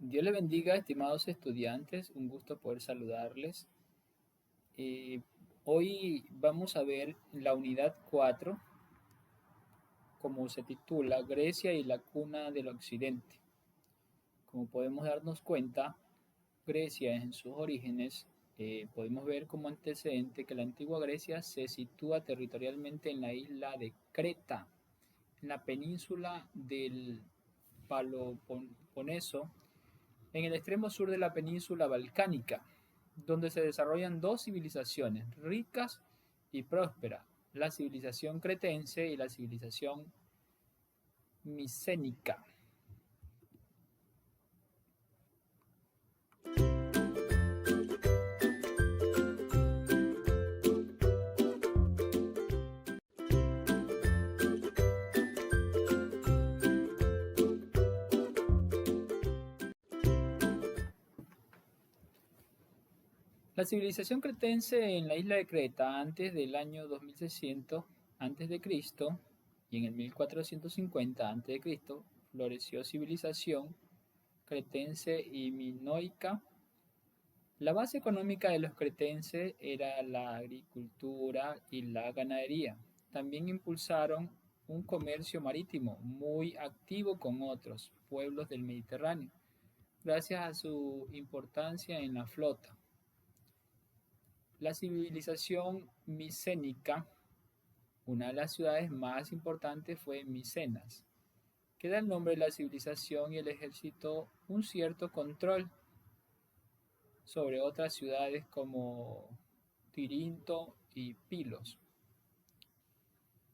Dios les bendiga, estimados estudiantes, un gusto poder saludarles. Eh, Hoy vamos a ver la unidad 4, como se titula Grecia y la cuna del occidente. Como podemos darnos cuenta, Grecia en sus orígenes, podemos ver como antecedente que la antigua Grecia se sitúa territorialmente en la isla de Creta, en la península del Peloponeso, en el extremo sur de la península balcánica, donde se desarrollan dos civilizaciones ricas y prósperas, la civilización cretense y la civilización micénica. La civilización cretense en la isla de Creta antes del año 2600 a.C. y en el 1450 a.C. floreció civilización cretense y minoica. La base económica de los cretenses era la agricultura y la ganadería. También impulsaron un comercio marítimo muy activo con otros pueblos del Mediterráneo, gracias a su importancia en la flota. La civilización micénica, una de las ciudades más importantes fue Micenas, que da el nombre de la civilización y el ejército un cierto control sobre otras ciudades como Tirinto y Pilos.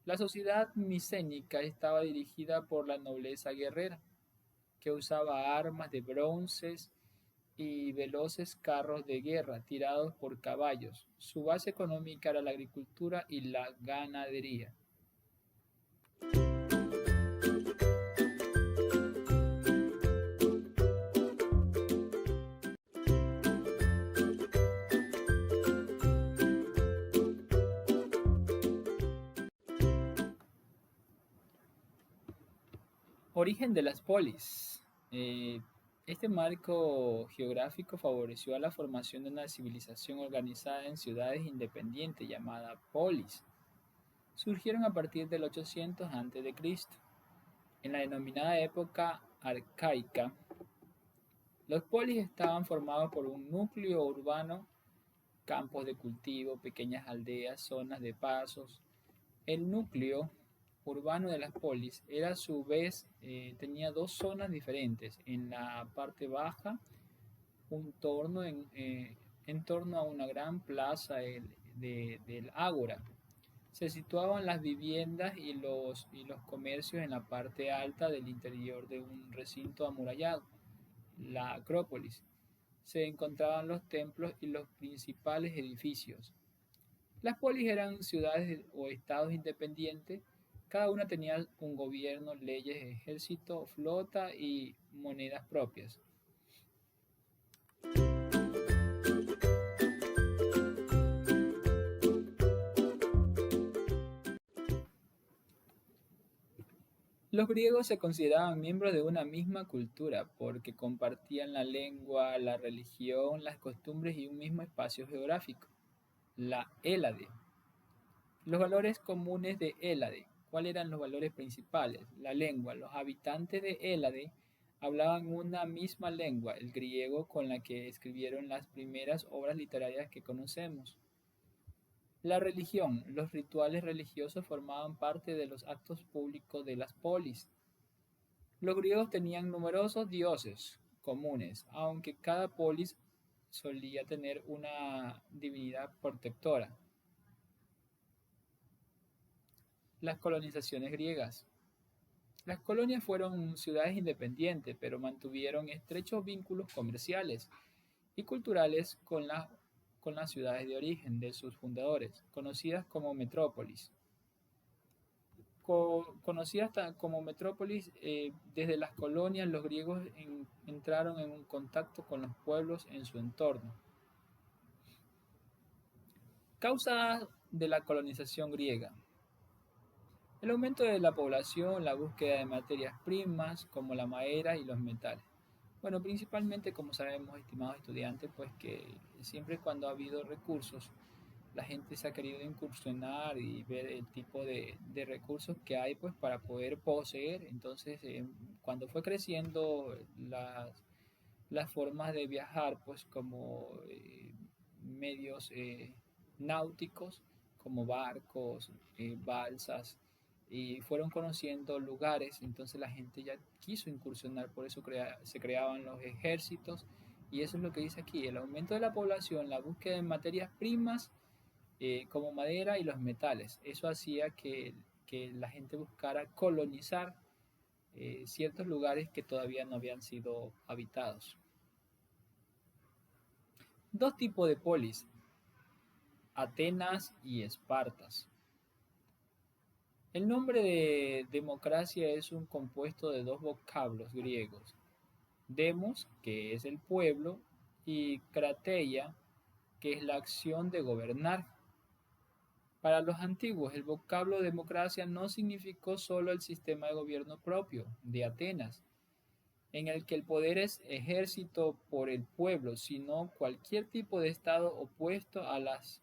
La sociedad micénica estaba dirigida por la nobleza guerrera, que usaba armas de bronces y veloces carros de guerra tirados por caballos. Su base económica era la agricultura y la ganadería. Origen de las polis. Este marco geográfico favoreció a la formación de una civilización organizada en ciudades independientes llamada polis. Surgieron a partir del 800 a.C. En la denominada época arcaica, los polis estaban formados por un núcleo urbano, campos de cultivo, pequeñas aldeas, zonas de pasos. El núcleo urbano de las polis era a su vez, tenía dos zonas diferentes. En la parte baja, en torno a una gran plaza del ágora. Se situaban las viviendas y los comercios en la parte alta del interior de un recinto amurallado, la Acrópolis. Se encontraban los templos y los principales edificios. Las polis eran ciudades o estados independientes, cada una tenía un gobierno, leyes, ejército, flota y monedas propias. Los griegos se consideraban miembros de una misma cultura porque compartían la lengua, la religión, las costumbres y un mismo espacio geográfico, la Hélade. Los valores comunes de Hélade. ¿Cuáles eran los valores principales? La lengua. Los habitantes de Hélade hablaban una misma lengua, el griego, con la que escribieron las primeras obras literarias que conocemos. La religión. Los rituales religiosos formaban parte de los actos públicos de las polis. Los griegos tenían numerosos dioses comunes, aunque cada polis solía tener una divinidad protectora. Las colonizaciones griegas. Las colonias fueron ciudades independientes, pero mantuvieron estrechos vínculos comerciales y culturales con las ciudades de origen de sus fundadores, conocidas como metrópolis. Conocidas como metrópolis, desde las colonias los griegos entraron en un contacto con los pueblos en su entorno. Causas de la colonización griega. El aumento de la población, la búsqueda de materias primas como la madera y los metales. Bueno, principalmente, como sabemos, estimados estudiantes, pues que siempre cuando ha habido recursos, la gente se ha querido incursionar y ver el tipo de recursos que hay pues para poder poseer. Entonces, cuando fue creciendo las formas de viajar, pues como medios náuticos, como barcos, balsas, y fueron conociendo lugares, entonces la gente ya quiso incursionar, por eso se creaban los ejércitos, y eso es lo que dice aquí, el aumento de la población, la búsqueda de materias primas, como madera y los metales. Eso hacía que la gente buscara colonizar ciertos lugares que todavía no habían sido habitados. Dos tipos de polis, Atenas y Espartas. El nombre de democracia es un compuesto de dos vocablos griegos, demos, que es el pueblo, y krateia, que es la acción de gobernar. Para los antiguos, el vocablo democracia no significó solo el sistema de gobierno propio de Atenas, en el que el poder es ejército por el pueblo, sino cualquier tipo de estado opuesto a las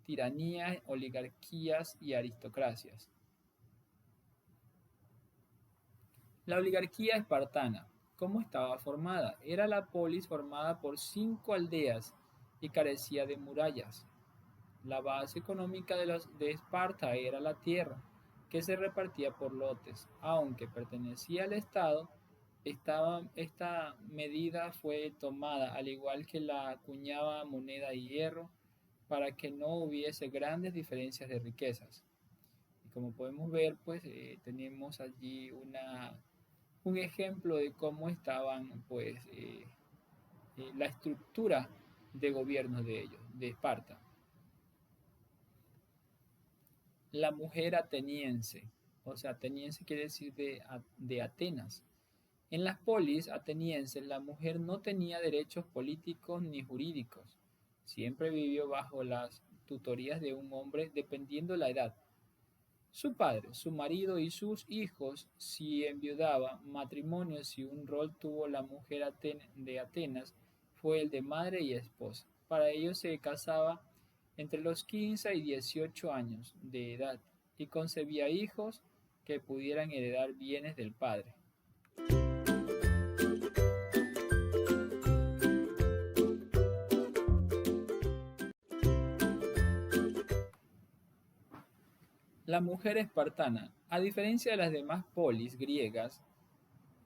tiranías, oligarquías y aristocracias. La oligarquía espartana, ¿cómo estaba formada? Era la polis formada por 5 aldeas y carecía de murallas. La base económica de Esparta era la tierra, que se repartía por lotes. Aunque pertenecía al Estado, esta medida fue tomada, al igual que la acuñada moneda de hierro, para que no hubiese grandes diferencias de riquezas. Y como podemos ver, pues tenemos allí un ejemplo de cómo estaban, pues, la estructura de gobierno de ellos, de Esparta. La mujer ateniense, o sea, ateniense quiere decir de Atenas. En las polis atenienses la mujer no tenía derechos políticos ni jurídicos. Siempre vivió bajo las tutorías de un hombre dependiendo la edad. Su padre, su marido y sus hijos, si enviudaba, matrimonio, si un rol tuvo la mujer de Atenas, fue el de madre y esposa. Para ello se casaba entre los 15 y 18 años de edad y concebía hijos que pudieran heredar bienes del padre. La mujer espartana, a diferencia de las demás polis griegas,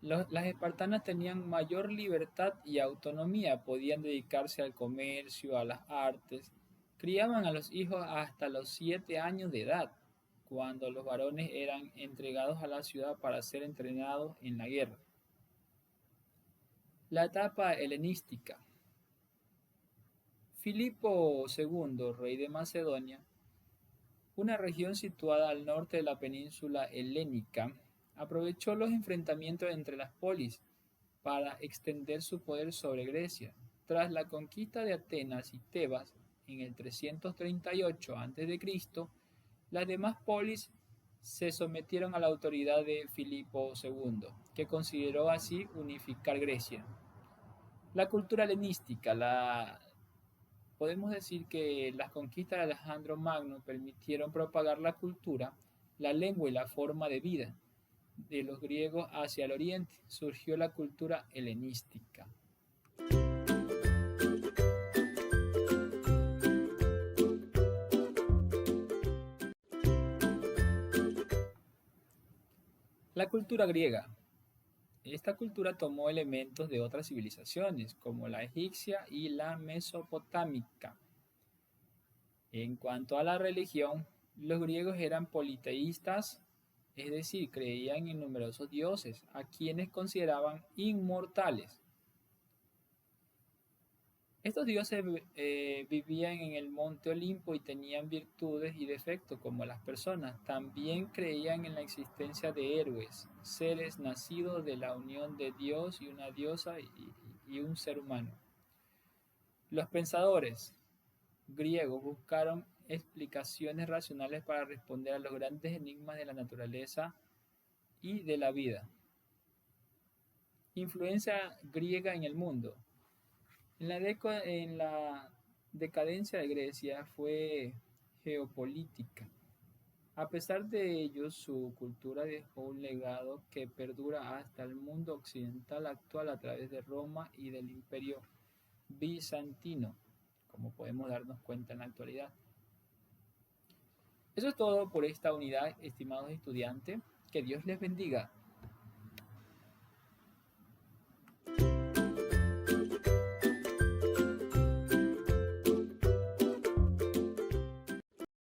las espartanas tenían mayor libertad y autonomía, podían dedicarse al comercio, a las artes, criaban a los hijos hasta los 7 años de edad, cuando los varones eran entregados a la ciudad para ser entrenados en la guerra. La etapa helenística. Filipo II, rey de Macedonia, una región situada al norte de la península helénica, aprovechó los enfrentamientos entre las polis para extender su poder sobre Grecia. Tras la conquista de Atenas y Tebas en el 338 a.C., las demás polis se sometieron a la autoridad de Filipo II, que consideró así unificar Grecia. La cultura helenística, podemos decir que las conquistas de Alejandro Magno permitieron propagar la cultura, la lengua y la forma de vida de los griegos hacia el oriente. Surgió la cultura helenística. La cultura griega. Esta cultura tomó elementos de otras civilizaciones, como la egipcia y la mesopotámica. En cuanto a la religión, los griegos eran politeístas, es decir, creían en numerosos dioses, a quienes consideraban inmortales. Estos dioses vivían en el monte Olimpo y tenían virtudes y defectos como las personas. También creían en la existencia de héroes, seres nacidos de la unión de Dios y una diosa y un ser humano. Los pensadores griegos buscaron explicaciones racionales para responder a los grandes enigmas de la naturaleza y de la vida. Influencia griega en el mundo. En la decadencia de Grecia fue geopolítica. A pesar de ello, su cultura dejó un legado que perdura hasta el mundo occidental actual a través de Roma y del Imperio bizantino, como podemos darnos cuenta en la actualidad. Eso es todo por esta unidad, estimados estudiantes. Que Dios les bendiga.